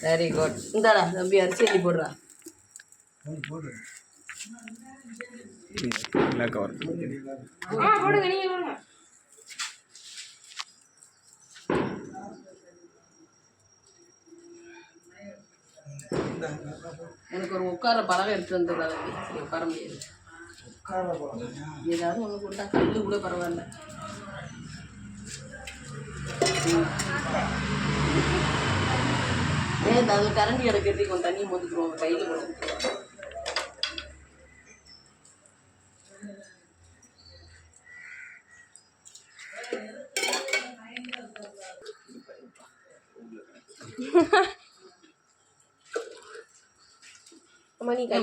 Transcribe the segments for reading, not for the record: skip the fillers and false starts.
Very good. இந்தாடா தம்பி அரிசி அள்ளி போடுறா. போடுங்க நீங்க போடுங்க. எனக்கு ஒரு உட்கார பறவை எடுத்து வந்துடுறா தம்பி. உட்கார முடியாது. ஏதாவது ஒன்று கொடுத்தா கல்லு கூட பரவாயில்ல. அது கரண்டி எடுக்கிறதுக்கு கொஞ்சம் தண்ணி மோந்துக்குருவாங்க கையில் போட்டு.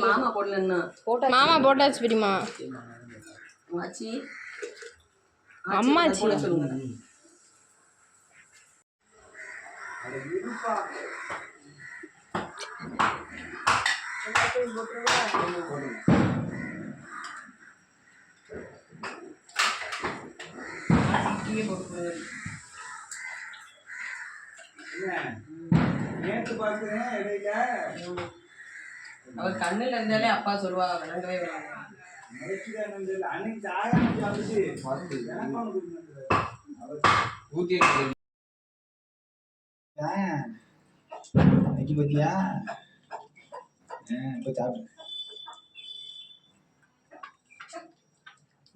மாமா போடலன்னா மாமா போட்டாச்சு பிரிமா. அம்மாச்சி அம்மாச்சி சொல்லுங்க. அவர் கண்ணுல இருந்தாலே அப்பா சொல்லுவா விளங்கவே விளங்க.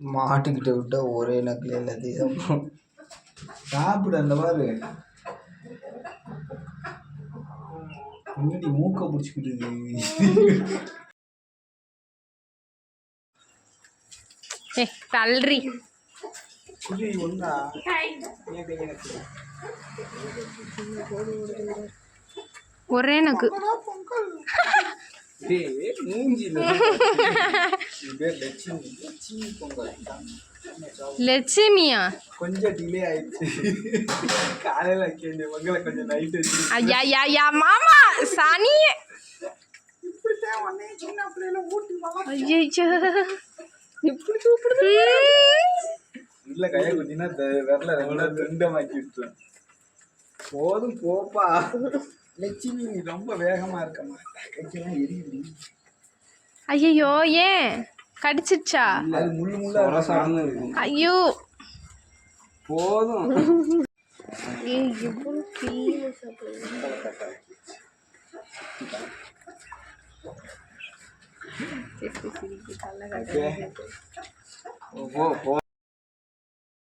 மாட்டுக்கிட்ட விட்டா ஒரே நக்கல எல்லாத்தையும் சாப்பிட அந்த மாதிரி முன்னாடி மூக்க பிடிச்சிக்கிட்டு தள்ளுறி ஒன்னா ஒரே எனக்கு லட்சுமியா கொஞ்சம் டிலே ஆயிடுச்சு. காலையில மங்களை கொஞ்சம் நைட் வச்சு ஐயா மாமா சனிய இல்ல கைய குத்தினா வரல ரெண்டமாக்கி விட்டுரும். போதும் போப்பா லட்சுமி நீ ரொம்ப வேகமா இருக்கமா கைக்கெல்லாம் எரியுது. ஐயோ ஏன் கடிச்சிச்சா? அது முள்ளு முள்ளா சார்ந்து இருக்கும். ஐயோ போதும்.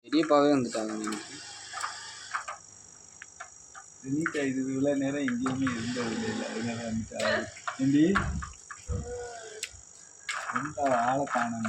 பெரியப்பாவே வந்துட்டாங்க. நீட்டா இது இவ்வளோ நேரம் எங்கேயுமே இருந்தது இல்லை. அதனால வந்துட்டாங்க. எந்த ஆளை காணாம